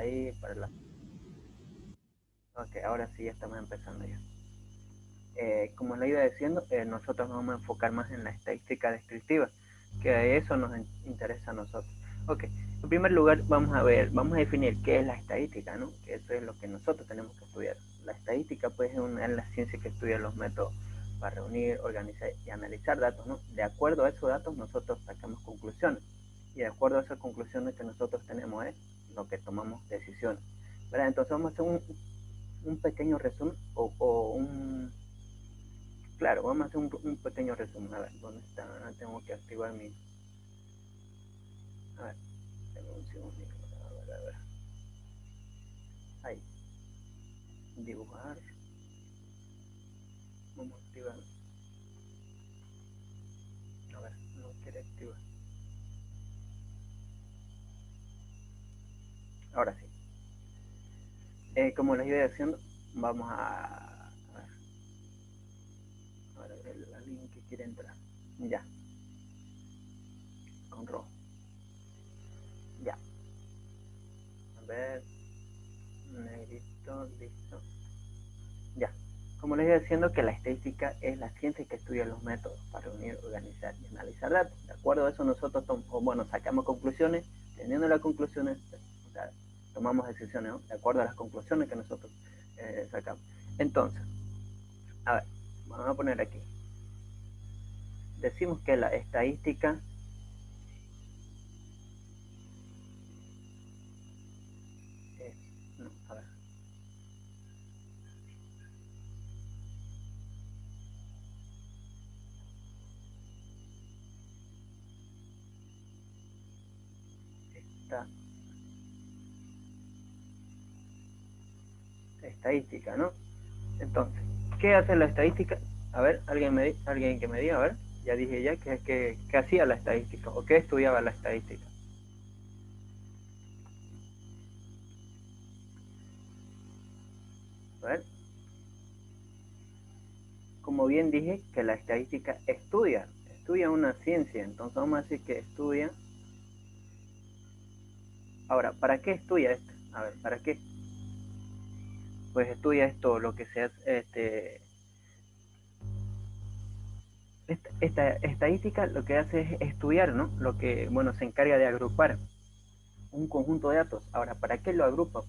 ahí para la... Ok, ahora sí ya estamos empezando ya. Como le iba diciendo, nosotros nos vamos a enfocar más en la estadística descriptiva, que eso nos interesa a nosotros. Ok, en primer lugar vamos a definir qué es la estadística, ¿no? Que eso es lo que nosotros tenemos que estudiar. La estadística pues es la ciencia que estudia los métodos para reunir, organizar y analizar datos, ¿no? De acuerdo a esos datos nosotros sacamos conclusiones y de acuerdo a esas conclusiones que nosotros tenemos es lo que tomamos decisiones, ¿verdad? Entonces vamos a hacer un pequeño resumen o un... Claro, vamos a hacer un pequeño resumen. A ver, ¿dónde está? Tengo que activar mi... A ver, tengo un segundo. A ver. Ahí. Dibujar. Vamos a activar. A ver, no quiere activar. Ahora sí. Como les iba diciendo, vamos a ver alguien que quiere entrar. Ya, con rojo. Ya. A ver, negrito, listo. Ya. Como les iba diciendo que la estadística es la ciencia que estudia los métodos para reunir, organizar y analizar datos. De acuerdo a eso nosotros sacamos conclusiones, teniendo las conclusiones, o sea, tomamos decisiones, ¿no? De acuerdo a las conclusiones que nosotros sacamos. Entonces, a ver, vamos a poner aquí. Decimos que la estadística es, no, a ver, esta estadística, ¿no? Entonces, ¿qué hace la estadística? A ver, alguien que me diga, a ver, ya dije ya que hacía la estadística o qué estudiaba la estadística. A ver, como bien dije, que la estadística estudia una ciencia, entonces vamos a decir que estudia. Ahora, ¿para qué estudia esto? A ver, ¿para qué? Pues estudia esto, lo que sea, esta estadística lo que hace es estudiar, ¿no? Lo que, bueno, se encarga de agrupar un conjunto de datos. Ahora, ¿para qué lo agrupa?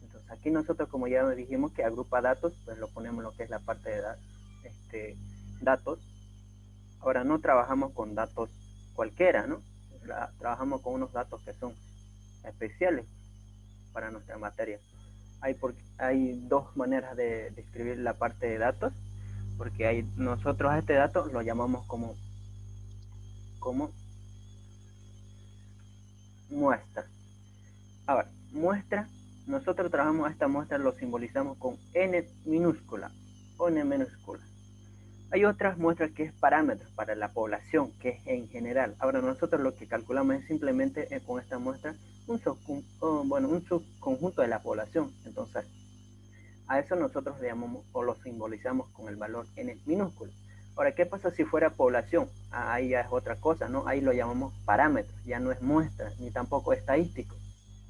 Entonces, aquí nosotros, como ya dijimos que agrupa datos, pues lo ponemos en lo que es la parte de datos. Ahora, no trabajamos con datos cualquiera, ¿no? Trabajamos con unos datos que son especiales para nuestra materia. Hay dos maneras de describir la parte de datos, porque nosotros a este dato lo llamamos como muestra. Ahora, muestra, nosotros trabajamos esta muestra, lo simbolizamos con n minúscula o n minúscula. Hay otras muestras que es parámetros para la población, que es en general. Ahora nosotros lo que calculamos es simplemente con esta muestra un subconjunto de la población. Entonces, a eso nosotros le llamamos o lo simbolizamos con el valor n minúsculo. Ahora, ¿qué pasa si fuera población? Ahí ya es otra cosa, ¿no? Ahí lo llamamos parámetros, ya no es muestra, ni tampoco estadístico.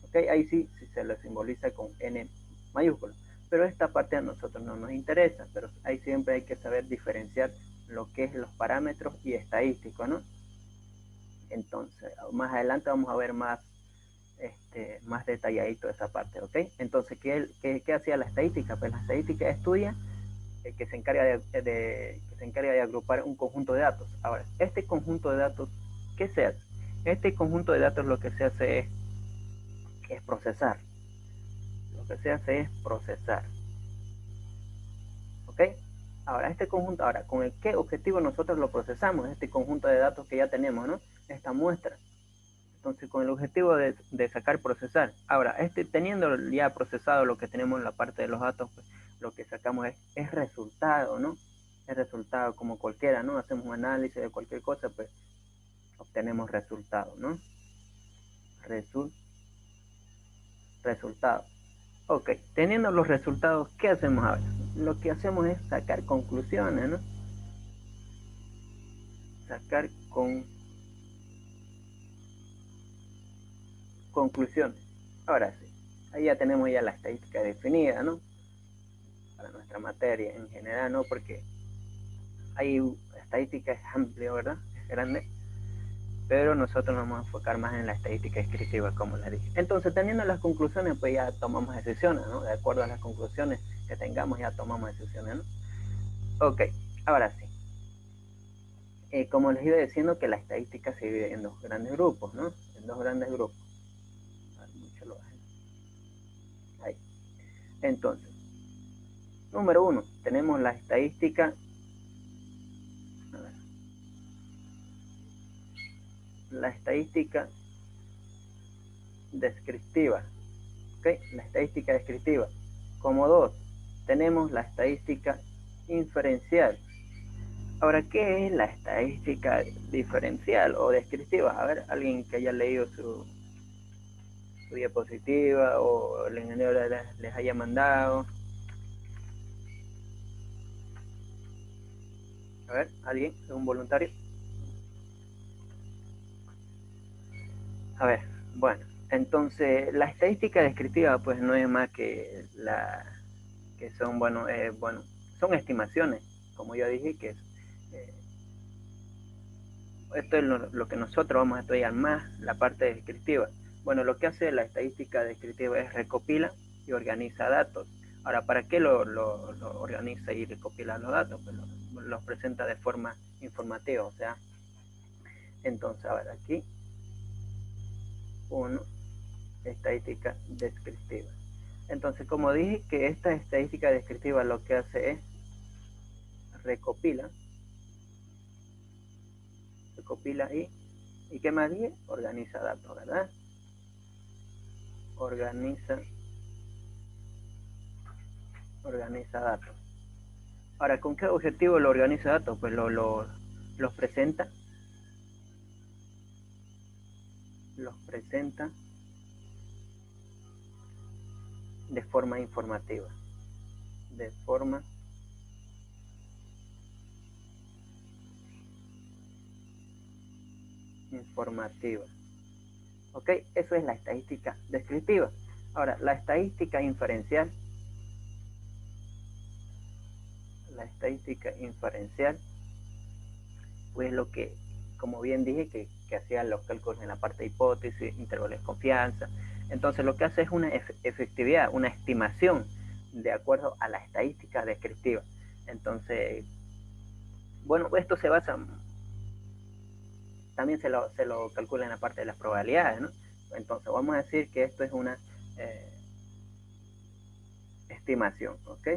¿Okay? Ahí sí se lo simboliza con n mayúscula. Pero esta parte a nosotros no nos interesa, pero ahí siempre hay que saber diferenciar lo que es los parámetros y estadísticos, ¿no? Entonces, más adelante vamos a ver más detalladito esa parte, ¿ok? Entonces, ¿qué hacía la estadística? Pues la estadística estudia que se encarga de agrupar un conjunto de datos. Ahora, este conjunto de datos, ¿qué se hace? Este conjunto de datos lo que se hace es procesar. Lo que se hace es procesar. ¿Ok? Ahora, ¿con el qué objetivo nosotros lo procesamos? Este conjunto de datos que ya tenemos, ¿no? Esta muestra. Entonces, con el objetivo de sacar, procesar. Ahora, teniendo ya procesado lo que tenemos en la parte de los datos, pues, lo que sacamos es resultado, ¿no? Es resultado como cualquiera, ¿no? Hacemos un análisis de cualquier cosa, pues obtenemos resultado, ¿no? Resul resultado. Ok, teniendo los resultados, ¿qué hacemos ahora? Lo que hacemos es sacar conclusiones, ¿no? Sacar conclusiones. Ahora sí. Ahí ya tenemos ya la estadística definida, ¿no? Para nuestra materia en general, ¿no? Porque hay estadística es amplio, ¿verdad? Es grande. Pero nosotros nos vamos a enfocar más en la estadística descriptiva, como les dije. Entonces, teniendo las conclusiones, pues ya tomamos decisiones, ¿no? De acuerdo a las conclusiones que tengamos, ya tomamos decisiones, ¿no? Ok, ahora sí. Como les iba diciendo, que la estadística se divide en dos grandes grupos, ¿no? En dos grandes grupos. Mucho lo ahí. Entonces, número uno, tenemos la estadística. La estadística descriptiva. ¿Ok? La estadística descriptiva. Como dos, tenemos la estadística inferencial. Ahora, ¿qué es la estadística diferencial o descriptiva? A ver, alguien que haya leído su diapositiva o el ingeniero les haya mandado. A ver, ¿alguien? ¿Un voluntario? A ver, bueno, entonces la estadística descriptiva pues no es más que que son, bueno, son estimaciones, como yo dije, que eh, esto es lo que nosotros vamos a estudiar más, la parte descriptiva. Bueno, lo que hace la estadística descriptiva es recopila y organiza datos. Ahora, ¿para qué lo organiza y recopila los datos? Pues los presenta de forma informativa, o sea, entonces, a ver, aquí, uno, estadística descriptiva. Entonces, como dije que esta estadística descriptiva lo que hace es recopila y ¿qué más dije? Organiza datos, ¿verdad? Organiza datos. Ahora, ¿con qué objetivo lo organiza datos? Pues los presenta de forma informativa. De forma informativa. ¿Ok? Eso es la estadística descriptiva. Ahora, la estadística inferencial. La estadística inferencial, pues lo que, como bien dije, que hacía los cálculos en la parte de hipótesis, intervalos de confianza. Entonces, lo que hace es una efectividad, una estimación de acuerdo a la estadística descriptiva. Entonces, bueno, esto se basa, también se lo calcula en la parte de las probabilidades, ¿no? Entonces, vamos a decir que esto es una estimación, ¿ok?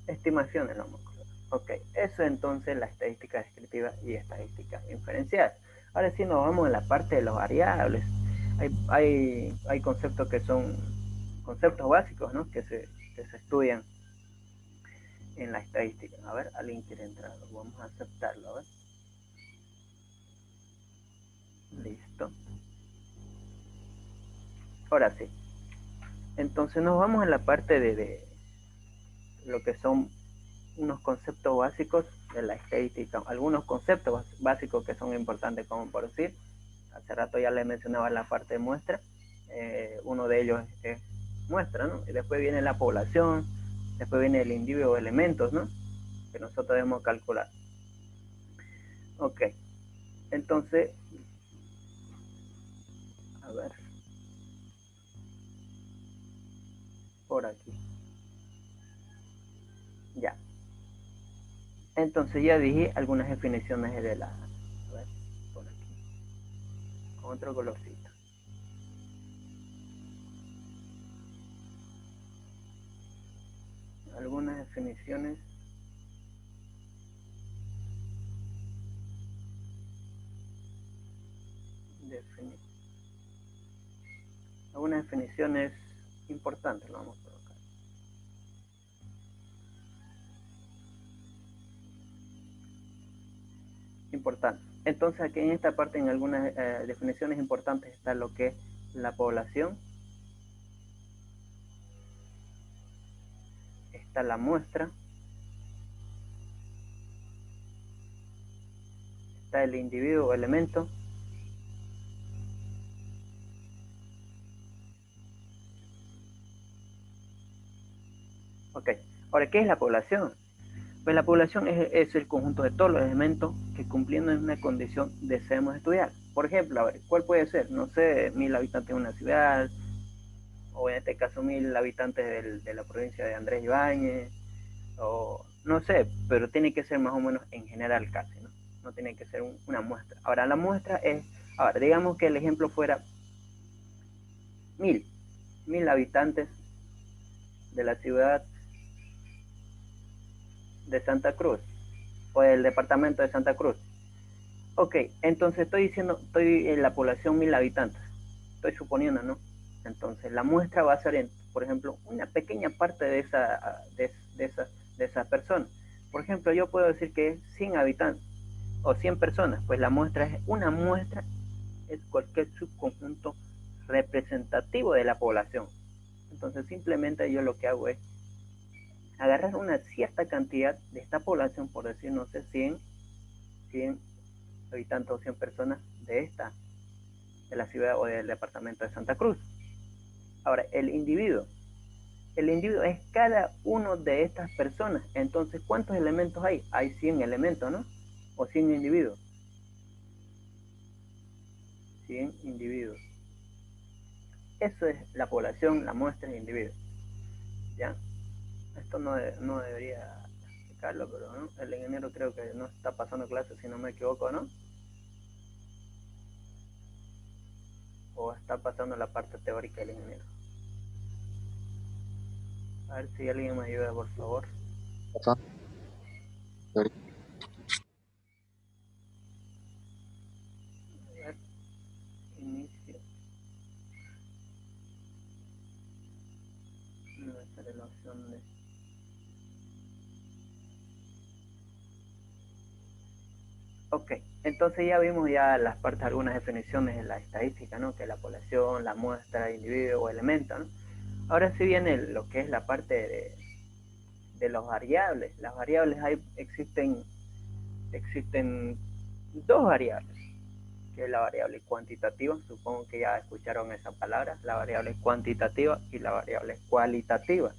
Estimaciones lo vamos a colocar. Ok, eso entonces la estadística descriptiva y estadística inferencial. Ahora sí nos vamos a la parte de las variables. Hay conceptos que son conceptos básicos, ¿no? Que se estudian en la estadística. A ver, alguien quiere entrar, vamos a aceptarlo, a ver. Listo. Ahora sí. Entonces nos vamos a la parte de lo que son unos conceptos básicos de la estadística, algunos conceptos básicos que son importantes, como por decir, hace rato ya les mencionaba la parte de muestra, uno de ellos es muestra, ¿no? Y después viene la población, después viene el individuo de elementos, ¿no? Que nosotros debemos calcular. Ok, entonces, a ver, por aquí, ya. Entonces ya dije algunas definiciones de la, a ver, por aquí, con otro colorcito. Algunas definiciones algunas definiciones importantes lo vamos a colocar. Importante. Entonces aquí en esta parte en algunas definiciones importantes está lo que es la población, está la muestra, está el individuo o elemento Ok, ahora, ¿qué es la población? Pues la población es el conjunto de todos los elementos que cumpliendo en una condición deseamos estudiar. Por ejemplo, a ver, ¿cuál puede ser? No sé, 1000 habitantes de una ciudad, o en este caso 1000 habitantes de la provincia de Andrés Ibáñez, o no sé, pero tiene que ser más o menos en general casi, ¿no? No tiene que ser una muestra. Ahora, la muestra es, ahora, digamos que el ejemplo fuera 1000, 1000 habitantes de la ciudad de Santa Cruz, o del departamento de Santa Cruz. Ok, entonces estoy diciendo, estoy en la población 1000 habitantes, estoy suponiendo, ¿no? Entonces la muestra va a ser, por ejemplo, una pequeña parte de esa persona. Por ejemplo, yo puedo decir que es 100 habitantes o 100 personas, pues la muestra es una muestra, es cualquier subconjunto representativo de la población. Entonces simplemente yo lo que hago es agarrar una cierta cantidad de esta población, por decir, no sé, 100 habitantes o 100 personas de la ciudad o del departamento de Santa Cruz. Ahora, el individuo es cada uno de estas personas. Entonces, ¿cuántos elementos hay? Hay 100 elementos, ¿no? O 100 individuos. 100 individuos. Eso es la población, la muestra de individuos. ¿Ya? Esto no debería explicarlo, pero ¿no? El ingeniero creo que no está pasando clases, si no me equivoco, ¿no? O está pasando la parte teórica del ingeniero. A ver si alguien me ayuda, por favor. A ver, inicio nuestra relación de... Ok, entonces ya vimos ya las partes, algunas definiciones de la estadística, ¿no? Que es la población, la muestra, individuo o elemento, ¿no? Ahora sí viene lo que es la parte de las variables. Las variables existen dos variables, que es la variable cuantitativa, supongo que ya escucharon esa palabra, la variable cuantitativa y la variable cualitativa.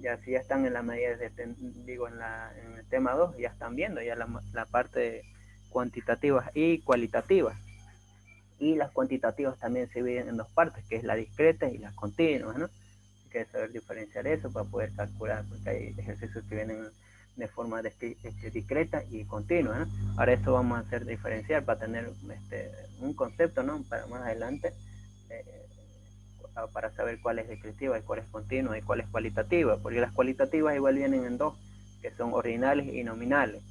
Ya si ya están en la medida digo en el tema 2 ya están viendo ya la parte cuantitativa y cualitativa. Y las cuantitativas también se dividen en dos partes, que es la discreta y las continuas, ¿no? Hay que saber diferenciar eso para poder calcular, porque hay ejercicios que vienen de forma discreta y continua, ¿no? Ahora eso vamos a hacer diferenciar para tener un concepto, ¿no? Para más adelante, eh, para saber cuál es descriptiva y cuál es continua y cuál es cualitativa, porque las cualitativas igual vienen en dos, que son ordinales y nominales.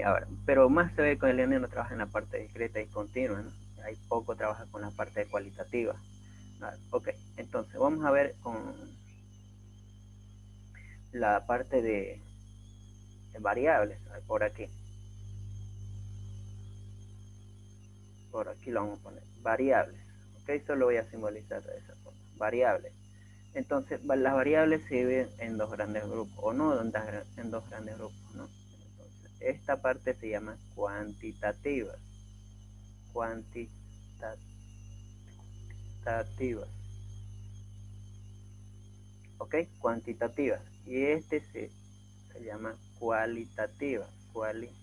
A ver, pero más se ve con el no trabaja en la parte discreta y continua, ¿no? Hay poco trabaja con la parte cualitativa. Ok, entonces vamos a ver con la parte de variables, por aquí. Por aquí lo vamos a poner, variables. Ok, solo voy a simbolizar de esa forma, variables. Entonces, las variables se dividen en dos grandes grupos, o no en dos grandes grupos, ¿no? Entonces, esta parte se llama cuantitativas. Cuantitativas. ¿Ok? Cuantitativas. Y se llama cualitativa. Cualitativa.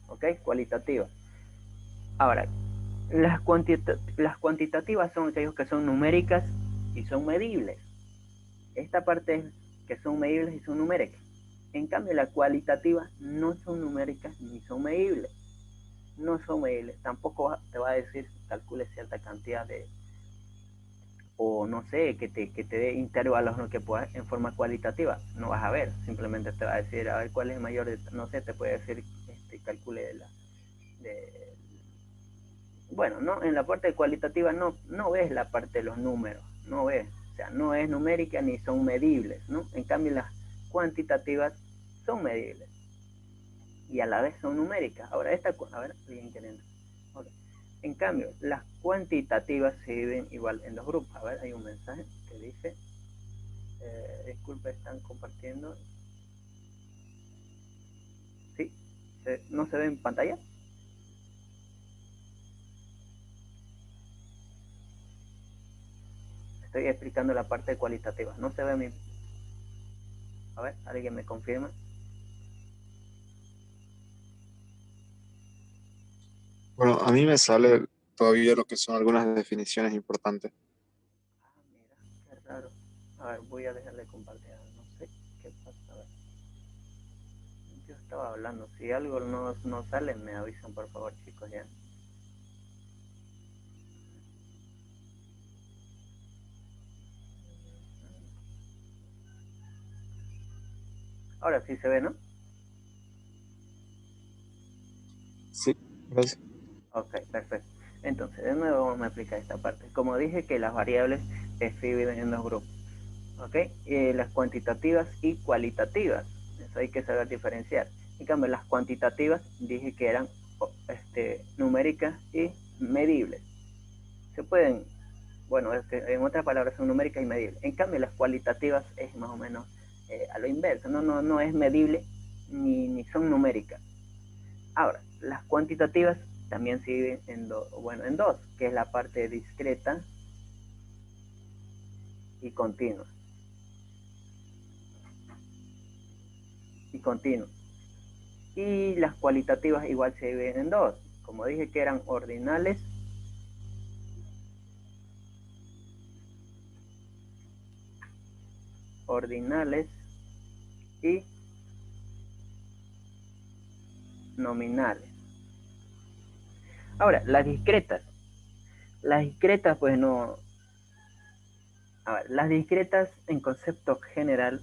¿Ok? Cualitativa. Ahora, las cuantitativas son aquellos que son numéricas y son medibles. Esta parte es que son medibles y son numéricas. En cambio, las cualitativas no son numéricas ni son medibles. No son medibles. Tampoco te va a decir calcule cierta cantidad o no sé, que te dé intervalos ¿no? que puedas en forma cualitativa. No vas a ver. Simplemente te va a decir a ver cuál es el mayor, no sé, te puede decir calcule de bueno, no, en la parte cualitativa no ves la parte de los números, no ves, o sea, no es numérica ni son medibles, ¿no? En cambio las cuantitativas son medibles y a la vez son numéricas. Ahora a ver, bien queriendo. Okay. En cambio, las cuantitativas se dividen igual en dos grupos. A ver, hay un mensaje que dice, disculpe, están compartiendo. ¿Sí? ¿No se ve en pantalla? estoy explicando la parte cualitativa. No se ve mi... A ver, ¿alguien me confirma? Bueno, a mí me sale todavía lo que son algunas definiciones importantes. Ah, mira, qué raro. A ver, voy a dejarle compartir. No sé qué pasa. A ver. Yo estaba hablando. Si algo no sale, me avisan, por favor, chicos, ya. Ahora sí se ve, ¿no? Sí, gracias. Ok, perfecto. Entonces, de nuevo vamos a explicar esta parte. Como dije que las variables se dividen en dos grupos, ¿ok? Las cuantitativas y cualitativas. Eso hay que saber diferenciar. En cambio, las cuantitativas dije que eran numéricas y medibles. Se pueden, bueno, en otras palabras son numéricas y medibles. En cambio, las cualitativas es más o menos a lo inverso. No es medible ni son numéricas. Ahora, las cuantitativas también se dividen en dos, que es la parte discreta y continua. Y continua. Y las cualitativas igual se dividen en dos. Como dije que eran ordinales y nominales. Ahora, las discretas pues no, a ver, las discretas en concepto general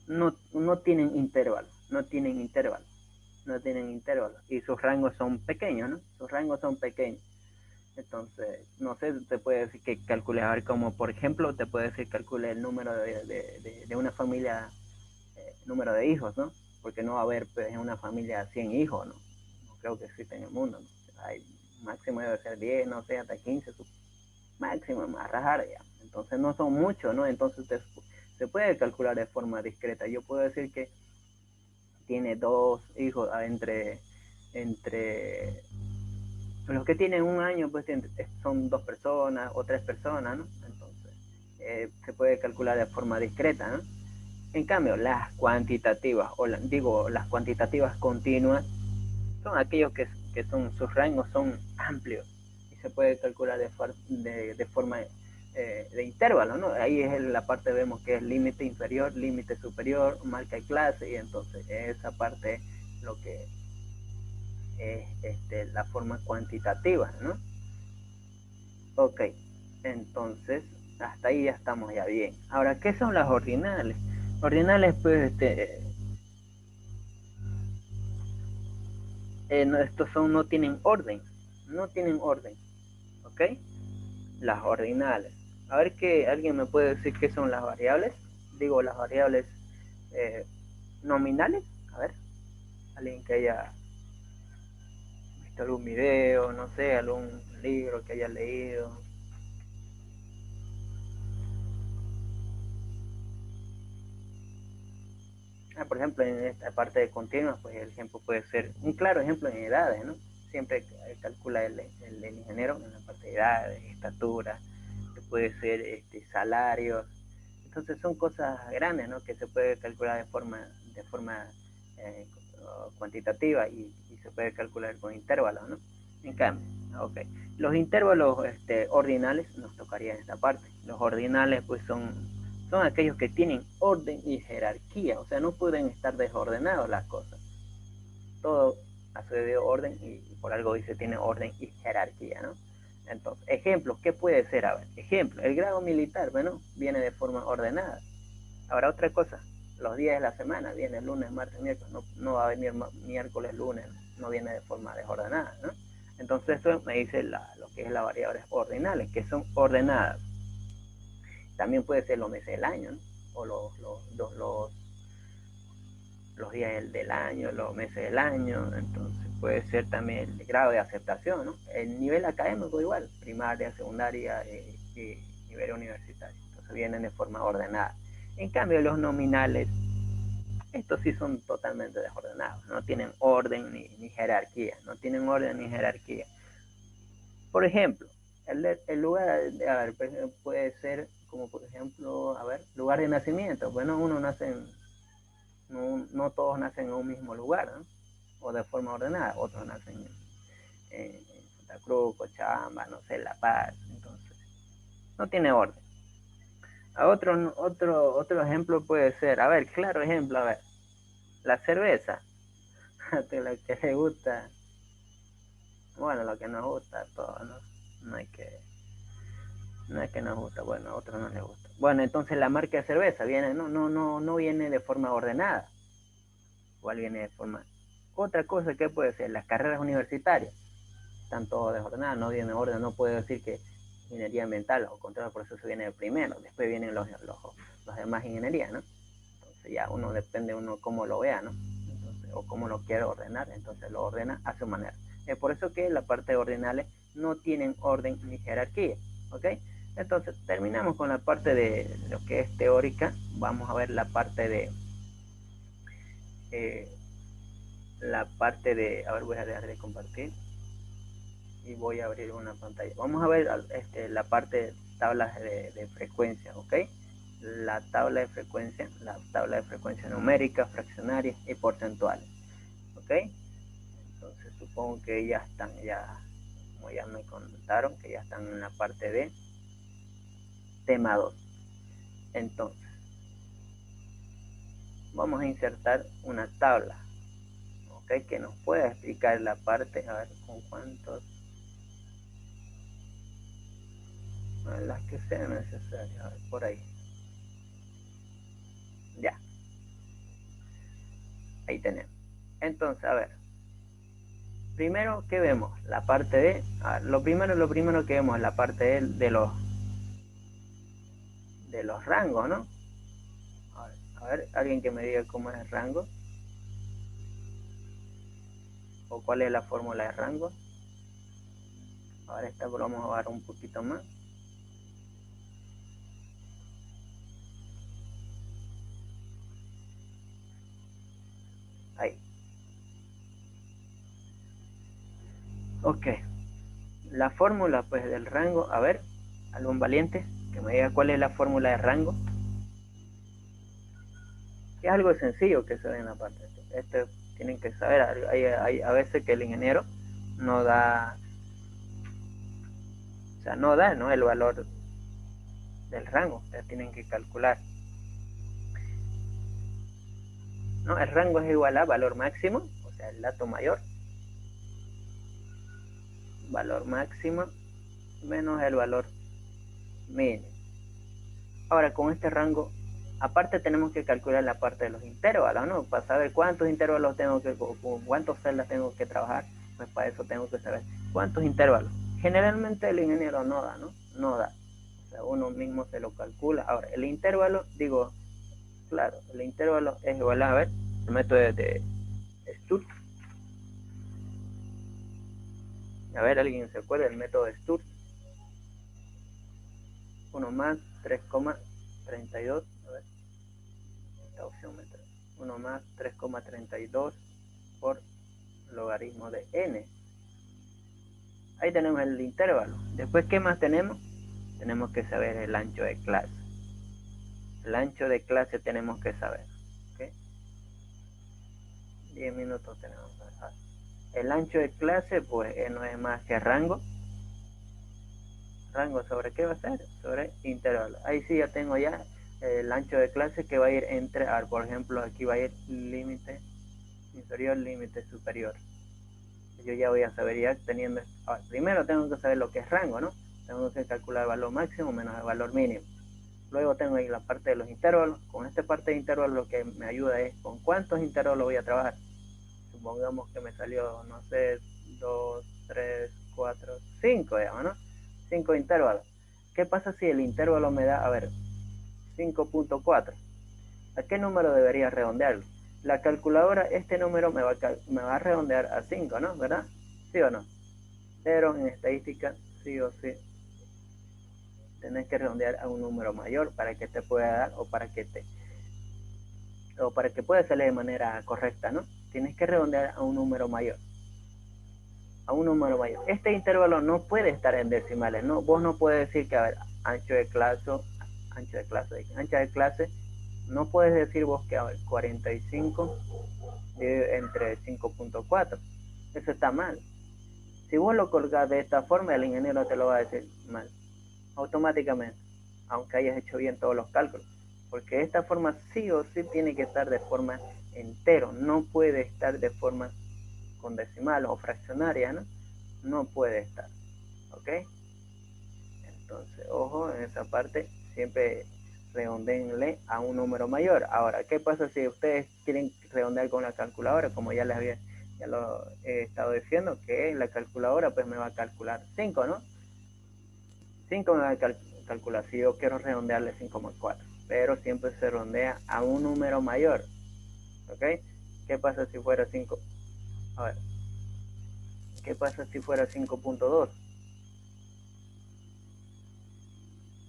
no tienen intervalo, no tienen intervalo y sus rangos son pequeños, ¿no? Sus rangos son pequeños. Entonces, no sé, te puede decir que calcules, a ver, como por ejemplo, te puede decir calcule el número de una familia, número de hijos, ¿no? Porque no va a haber pues, en una familia 100 hijos, ¿no? No creo que exista en el mundo, ¿no? Hay, máximo debe ser 10, no sé, hasta 15, máximo, más rajar ya. Entonces no son muchos, ¿no? Entonces se puede calcular de forma discreta. Yo puedo decir que tiene dos hijos entre los que tienen un año, pues son dos personas o tres personas, ¿no? Entonces, se puede calcular de forma discreta, ¿no? En cambio, las cuantitativas, las cuantitativas continuas, son aquellos que sus rangos son amplios y se puede calcular de forma de intervalo, ¿no? Ahí es la parte, vemos que es límite inferior, límite superior, marca y clase, y entonces esa parte es lo que es la forma cuantitativa, ¿no? Ok, entonces hasta ahí ya estamos ya bien. Ahora, ¿qué son las ordinales? Ordinales, pues, no tienen orden, ¿ok? Las ordinales. A ver que alguien me puede decir qué son las variables. Digo, las variables eh, nominales. A ver, alguien que haya visto algún video, no sé, algún libro que haya leído. Por ejemplo, en esta parte de continuas, pues el ejemplo puede ser un claro ejemplo en edades, ¿no? Siempre calcula el ingeniero en la parte de edades, estatura, que puede ser salarios. Entonces son cosas grandes, ¿no? Que se puede calcular de forma eh, cuantitativa y se puede calcular con intervalos, ¿no? En cambio, ok. Los intervalos ordinales nos tocaría en esta parte. Los ordinales pues son aquellos que tienen orden y jerarquía, o sea, no pueden estar desordenados las cosas. Todo a su debido orden y por algo dice tiene orden y jerarquía, ¿no? Entonces, ejemplos, ¿qué puede ser? A ver, ejemplo, el grado militar, bueno, viene de forma ordenada. Ahora, otra cosa, los días de la semana, viene lunes, martes, miércoles, no va a venir miércoles, lunes, no viene de forma desordenada, ¿no? Entonces, eso me dice lo que es las variables ordinales, que son ordenadas. También puede ser los meses del año, ¿no? O los días del año, los meses del año, entonces puede ser también el grado de aceptación, ¿no? El nivel académico igual, primaria, secundaria y nivel universitario, entonces vienen de forma ordenada. En cambio, los nominales, estos sí son totalmente desordenados, no tienen orden ni jerarquía, no tienen orden ni jerarquía. Por ejemplo, El lugar, a ver, puede ser como por ejemplo, a ver, lugar de nacimiento. Bueno, no todos nacen en un mismo lugar, ¿no? O de forma ordenada, otros nacen en Santa Cruz, Cochabamba, no sé, La Paz, entonces no tiene orden. Otro ejemplo puede ser, a ver, claro ejemplo, a ver, la cerveza, de lo que le gusta, bueno, lo que nos gusta a todos, ¿no? No hay que, no es que nos gusta, bueno, a otros no les gusta. Bueno, entonces la marca de cerveza viene, no viene de forma ordenada, igual viene de forma. Otra cosa que puede ser, las carreras universitarias, están todas desordenadas, no viene orden, no puedo decir que ingeniería ambiental o control del proceso viene de primero, después vienen los demás ingenierías, ¿no? Entonces ya uno depende uno cómo lo vea, ¿no? Entonces, o cómo lo quiere ordenar, entonces lo ordena a su manera. Es por eso que la parte de ordinales no tienen orden ni jerarquía, ¿ok? Entonces terminamos con la parte de lo que es teórica, vamos a ver eh, a ver, voy a dejar de compartir y voy a abrir una pantalla. Vamos a ver la parte de tablas de frecuencia, ¿ok? La tabla de frecuencia numérica, fraccionaria y porcentuales, ¿ok? Entonces supongo que ya están, como ya me contaron, que ya están en la parte de tema 2. Entonces, vamos a insertar una tabla, ¿ok? Que nos pueda explicar la parte, a ver, con cuántos, las que sean necesarias, a ver, por ahí. Ya, ahí tenemos. Entonces, a ver, primero, ¿qué vemos? La parte de, lo primero que vemos es la parte de los rangos, ¿no? A ver, alguien que me diga cómo es el rango o cuál es la fórmula de rango. Ahora esta vamos a ver un poquito más. Ahí. Ok. La fórmula pues del rango, a ver, algún valiente que me diga cuál es la fórmula de rango. Es algo sencillo que se ve en la parte. Esto tienen que saber. Hay a veces que el ingeniero no da, o sea, no da, ¿no?, el valor del rango. Ustedes tienen que calcular, ¿no? El rango es igual a valor máximo, o sea, el dato mayor, valor máximo menos el valor mínimo. Ahora, con este rango, aparte tenemos que calcular la parte de los intervalos, ¿no? Para saber cuántos intervalos con cuántas celdas tengo que trabajar, pues para eso tengo que saber cuántos intervalos. Generalmente el ingeniero no da, ¿no? No da. O sea, uno mismo se lo calcula. Ahora, el intervalo, digo, claro, el intervalo es igual a ver, el método de Sturz. A ver, ¿alguien se acuerda del método de Sturz? 1 más 3,32. A ver, esta opción me trae. 1 más 3,32 por logaritmo de n. Ahí tenemos el intervalo. Después, ¿qué más tenemos? Tenemos que saber el ancho de clase. El ancho de clase tenemos que saber. ¿Okay? 10 minutos tenemos que dejar. El ancho de clase, pues, no es más que rango. ¿Rango sobre qué va a ser? Sobre intervalo. Ahí sí ya tengo ya el ancho de clase que va a ir entre, por ejemplo, aquí va a ir límite inferior, límite superior. Yo ya voy a saber ya teniendo, primero tengo que saber lo que es rango, ¿no? Tengo que calcular el valor máximo menos el valor mínimo. Luego tengo ahí la parte de los intervalos. Con esta parte de intervalos lo que me ayuda es con cuántos intervalos voy a trabajar. Supongamos que me salió, no sé, 2, 3, 4, 5, digamos, ¿no? 5 intervalos. ¿Qué pasa si el intervalo me da, a ver, 5.4? ¿A qué número debería redondearlo? La calculadora, este número me va a redondear a 5, ¿no? ¿Verdad? ¿Sí o no? Pero en estadística, sí o sí, tenés que redondear a un número mayor para que te pueda dar o para que pueda salir de manera correcta, ¿no? Tienes que redondear a un número mayor. a un número mayor. Este intervalo no puede estar en decimales, ¿no? Vos no puedes decir que, a ver, ancha de clase, no puedes decir vos que, a ver, 45 entre 5.4. Eso está mal. Si vos lo colgás de esta forma, el ingeniero te lo va a decir mal, automáticamente, aunque hayas hecho bien todos los cálculos. Porque esta forma sí o sí tiene que estar de forma entero, no puede estar de forma con decimal o fraccionaria, ¿no? No puede estar, ¿ok? Entonces, ojo, en esa parte siempre redondeenle a un número mayor. Ahora, ¿qué pasa si ustedes quieren redondear con la calculadora? Como ya lo he estado diciendo, que la calculadora pues me va a calcular 5, ¿no? 5 me va a calcular si yo quiero redondearle 5,4, pero siempre se redondea a un número mayor, ¿ok? ¿Qué pasa si fuera 5? A ver, ¿qué pasa si fuera 5.2?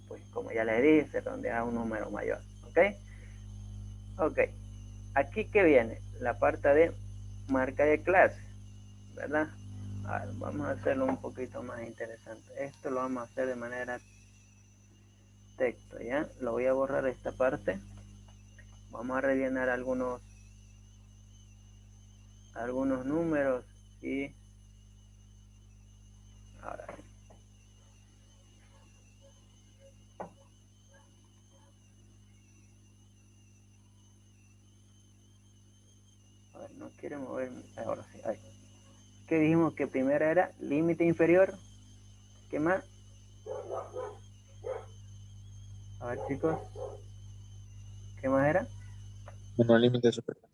Pues como ya les dije, se redondea a un número mayor, ¿ok? Ok, aquí que viene la parte de marca de clase, ¿verdad? A ver, vamos a hacerlo un poquito más interesante. Esto lo vamos a hacer de manera texto, ¿ya? Lo voy a borrar esta parte. Vamos a rellenar algunos números y ahora a ver, no quiere mover, ahora sí, ahí. ¿Qué dijimos que primero era? Límite inferior. ¿Qué más? A ver, chicos, ¿qué más era? Bueno, límite superior.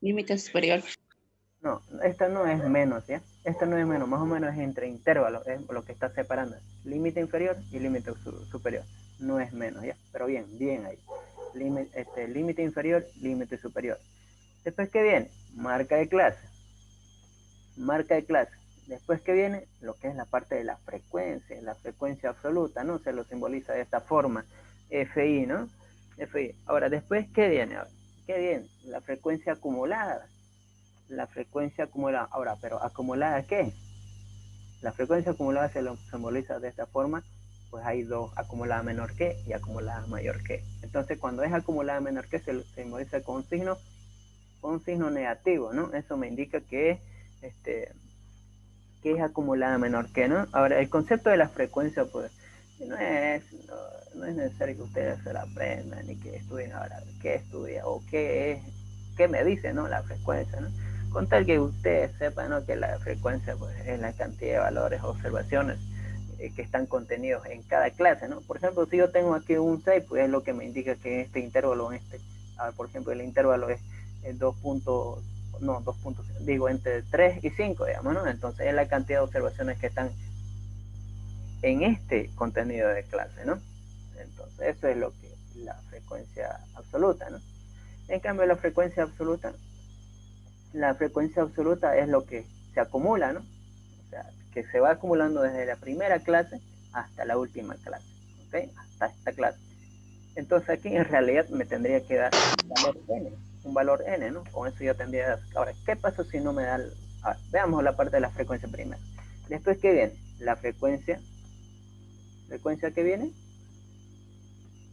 Límite superior. No, esta no es menos, ¿ya? Esta no es menos, más o menos es entre intervalos, es lo que está separando. Límite inferior y límite superior. No es menos, ¿ya? Pero bien ahí. Límite inferior, límite superior. Después, ¿qué viene? Marca de clase. Marca de clase. Después, ¿qué viene? Lo que es la parte de la frecuencia absoluta, ¿no? Se lo simboliza de esta forma. FI, ¿no? FI. Ahora, después, ¿qué viene? ¿Qué viene? La frecuencia acumulada. La frecuencia acumulada. Ahora, pero ¿acumulada qué? La frecuencia acumulada se lo simboliza de esta forma, pues hay dos, acumulada menor que y acumulada mayor que. Entonces, cuando es acumulada menor que, se lo simboliza con un signo negativo, ¿no? Eso me indica que es acumulada menor que, ¿no? Ahora, el concepto de la frecuencia, pues, no es necesario que ustedes se la aprendan ni que estudien ahora qué estudia o qué me dice, ¿no? La frecuencia, ¿no? Con tal que ustedes sepan, ¿no? Que la frecuencia, pues, es la cantidad de valores, observaciones que están contenidos en cada clase, ¿no? Por ejemplo, si yo tengo aquí un 6, pues es lo que me indica que este intervalo, a ver, por ejemplo, el intervalo es 2 puntos, no, 2 puntos, digo, entre 3 y 5, digamos, ¿no? Entonces es la cantidad de observaciones que están en este contenido de clase, ¿no? Entonces eso es lo que la frecuencia absoluta, ¿no? En cambio la frecuencia absoluta es lo que se acumula, ¿no? O sea, que se va acumulando desde la primera clase hasta la última clase, ¿ok? Hasta esta clase. Entonces aquí en realidad me tendría que dar un valor n, ¿no? Con eso yo tendría. Ahora, ¿qué pasa si no me da? Ahora, veamos la parte de la frecuencia primero. Después, ¿qué viene? La frecuencia que viene,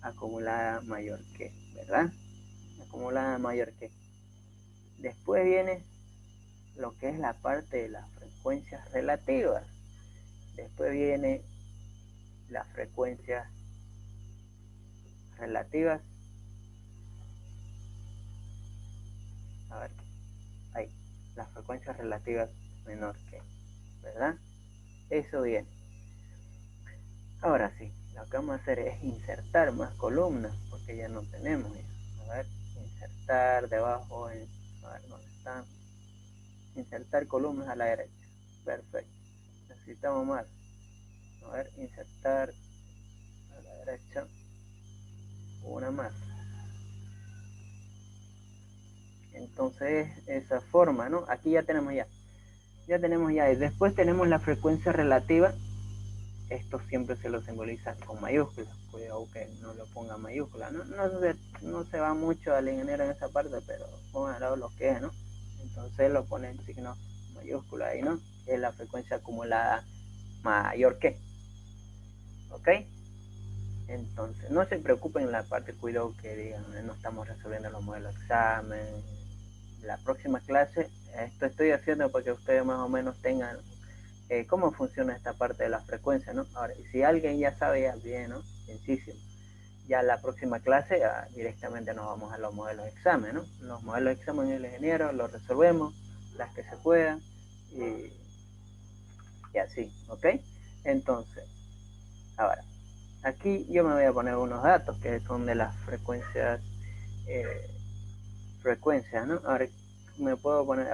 acumulada mayor que, ¿verdad? Acumulada mayor que. Después viene lo que es la parte de las frecuencias relativas. Después viene las frecuencias relativas. A ver, ahí, las frecuencias relativas menor que, ¿verdad? Eso viene. Ahora sí, lo que vamos a hacer es insertar más columnas, porque ya no tenemos. A ver, insertar debajo, a ver dónde está. Insertar columnas a la derecha. Perfecto. Necesitamos más. A ver, insertar a la derecha. Una más. Entonces, esa forma, ¿no? Aquí ya tenemos ya. Ya tenemos ya. Y después tenemos la frecuencia relativa. Esto siempre se lo simboliza con mayúsculas. Cuidado que no lo ponga mayúscula. No se va mucho al ingeniero en esa parte, pero pongan al lado lo que es, ¿no? Entonces lo pone en signo mayúscula ahí, ¿no? es la frecuencia acumulada mayor que. ¿Ok? Entonces, no se preocupen en la parte cuidado que digan, no estamos resolviendo los modelos de examen. La próxima clase, esto estoy haciendo para que ustedes más o menos tengan cómo funciona esta parte de la frecuencia, ¿no? Ahora, si alguien ya sabe, ya bien, ¿no? Sencísimo. Ya la próxima clase directamente nos vamos a los modelos de examen, ¿no? Los modelos de examen del ingeniero los resolvemos, las que se puedan y así, ¿ok? Entonces, ahora, aquí yo me voy a poner unos datos que son de las frecuencias, ¿no? Ahora me puedo poner,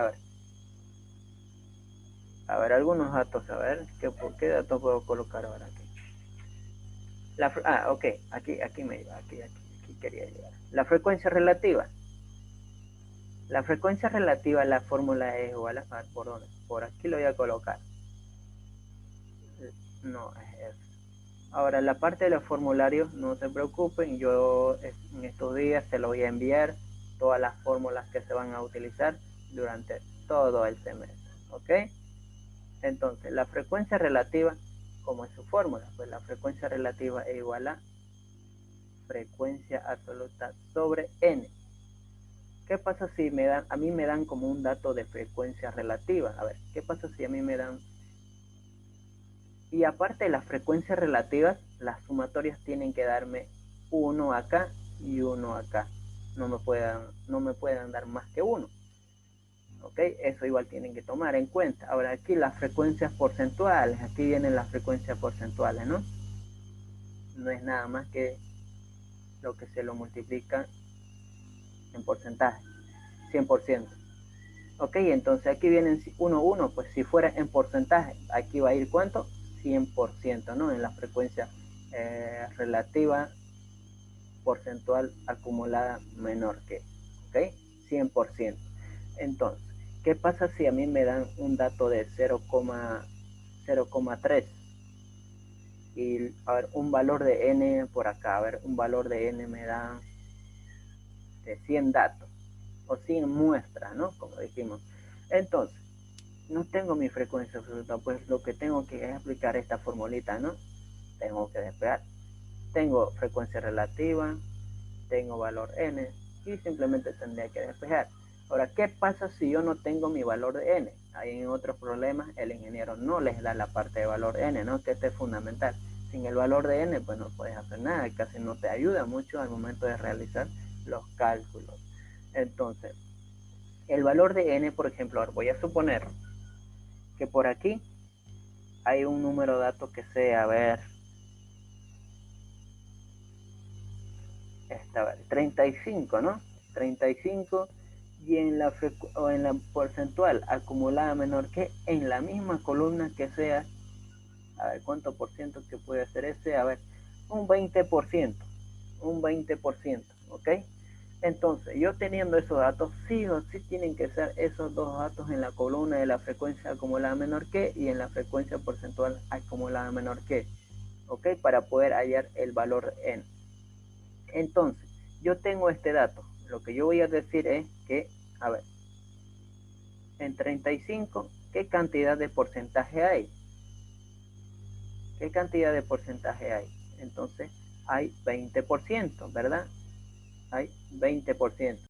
a ver, algunos datos, a ver, ¿qué datos puedo colocar ahora aquí? Ok, aquí me iba, aquí quería llegar. La frecuencia relativa. La frecuencia relativa, la fórmula es igual a, por aquí lo voy a colocar. No, es eso. Ahora, la parte de los formularios, no se preocupen, yo en estos días se lo voy a enviar, todas las fórmulas que se van a utilizar durante todo el semestre, ¿ok? Entonces, la frecuencia relativa, como es su fórmula, pues la frecuencia relativa es igual a frecuencia absoluta sobre n. ¿Qué pasa si a mí me dan como un dato de frecuencia relativa? A ver, ¿qué pasa si a mí me dan? Y aparte de las frecuencias relativas, las sumatorias tienen que darme uno acá y uno acá. No me puedan dar más que uno. ¿Ok? Eso igual tienen que tomar en cuenta. Ahora aquí las frecuencias porcentuales, aquí vienen las frecuencias porcentuales, ¿no? No es nada más que lo que se lo multiplica en porcentaje, 100%. Ok, entonces aquí vienen 1, pues si fuera en porcentaje, aquí va a ir ¿cuánto? 100%, ¿no? En la frecuencia relativa porcentual acumulada menor que, ¿ok? 100%. Entonces, ¿qué pasa si a mí me dan un dato de 0,3? Y a ver, un valor de n por acá, a ver, un valor de n me da de 100 datos o 100 muestras, ¿no? Como dijimos. Entonces, no tengo mi frecuencia absoluta, pues lo que tengo que es aplicar esta formulita, ¿no? Tengo que despejar. Tengo frecuencia relativa, tengo valor n y simplemente tendría que despejar. Ahora, ¿qué pasa si yo no tengo mi valor de n? Ahí en otros problemas el ingeniero no les da la parte de valor n, ¿no? Que este es fundamental. Sin el valor de n, pues no puedes hacer nada, casi no te ayuda mucho al momento de realizar los cálculos. Entonces, el valor de n, por ejemplo, ahora voy a suponer que por aquí hay un número de datos que sea, a ver, 35, ¿no? 35 y en la porcentual acumulada menor que en la misma columna que sea, a ver, ¿cuánto por ciento que puede ser ese? A ver, un 20%, ¿ok? Entonces, yo teniendo esos datos, sí o sí tienen que ser esos dos datos en la columna de la frecuencia acumulada menor que y en la frecuencia porcentual acumulada menor que, ¿ok? Para poder hallar el valor n. Entonces, yo tengo este dato. Lo que yo voy a decir es que, a ver, en 35, ¿qué cantidad de porcentaje hay? ¿Qué cantidad de porcentaje hay? Entonces, hay 20%, ¿verdad? Hay 20%.